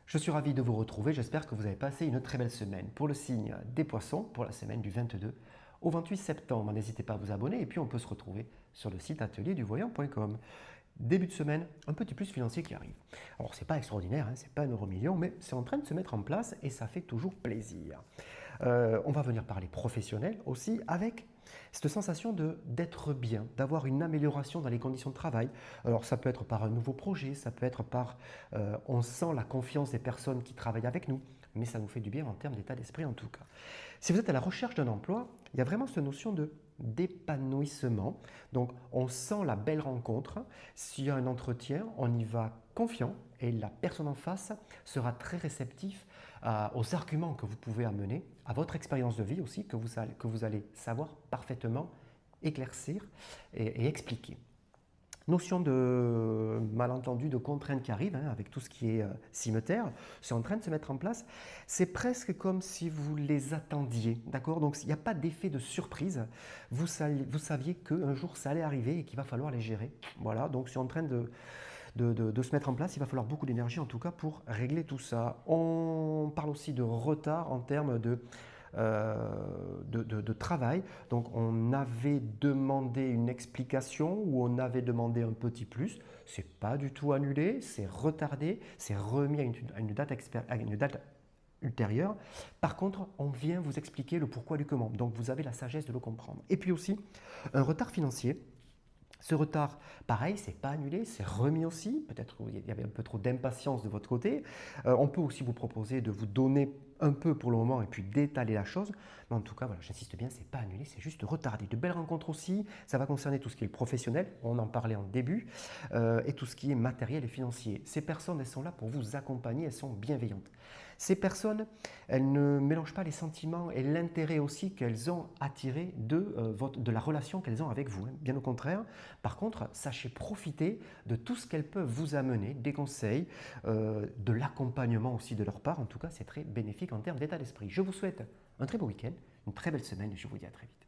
Je suis ravi de vous retrouver, j'espère que vous avez passé une très belle semaine. Pour le signe des poissons, pour la semaine du 22 au 28 septembre, n'hésitez pas à vous abonner et puis on peut se retrouver sur le site atelierduvoyant.com. Début de semaine, un petit plus financier qui arrive. Alors c'est pas extraordinaire, c'est pas un euro million, mais c'est en train de se mettre en place et ça fait toujours plaisir. On va venir parler professionnel aussi avec cette sensation d'être bien, d'avoir une amélioration dans les conditions de travail. Alors ça peut être par un nouveau projet, ça peut être par on sent la confiance des personnes qui travaillent avec nous, mais ça nous fait du bien en termes d'état d'esprit en tout cas. Si vous êtes à la recherche d'un emploi, il y a vraiment cette notion d'épanouissement. Donc on sent la belle rencontre. S'il y a un entretien, on y va confiant et la personne en face sera très réceptive aux arguments que vous pouvez amener, à votre expérience de vie aussi, que vous allez savoir parfaitement éclaircir et expliquer. Notion de malentendu, de contrainte qui arrive, avec tout ce qui est cimeterre, c'est en train de se mettre en place. C'est presque comme si vous les attendiez, d'accord? Donc il n'y a pas d'effet de surprise. Vous saviez qu'un jour ça allait arriver et qu'il va falloir les gérer. Voilà, donc c'est en train de se mettre en place. Il va falloir beaucoup d'énergie en tout cas pour régler tout ça. On parle aussi de retard en termes de travail. Donc on avait demandé une explication ou on avait demandé un petit plus. C'est pas du tout annulé, c'est retardé, c'est remis à une date ultérieure. Par contre, on vient vous expliquer le pourquoi du comment. Donc vous avez la sagesse de le comprendre. Et puis aussi, un retard financier. Ce retard, pareil, c'est pas annulé, c'est remis aussi. Peut-être qu'il y avait un peu trop d'impatience de votre côté. On peut aussi vous proposer de vous donner un peu pour le moment et puis d'étaler la chose. Mais en tout cas, voilà, j'insiste bien, c'est pas annulé, c'est juste retardé. De belles rencontres aussi. Ça va concerner tout ce qui est professionnel, on en parlait en début, et tout ce qui est matériel et financier. Ces personnes, elles sont là pour vous accompagner, elles sont bienveillantes. Ces personnes, elles ne mélangent pas les sentiments et l'intérêt aussi qu'elles ont attiré de la relation qu'elles ont avec vous. Bien au contraire. Par contre, sachez profiter de tout ce qu'elles peuvent vous amener, des conseils, de l'accompagnement aussi de leur part. En tout cas, c'est très bénéfique en termes d'état d'esprit. Je vous souhaite un très beau week-end, une très belle semaine et je vous dis à très vite.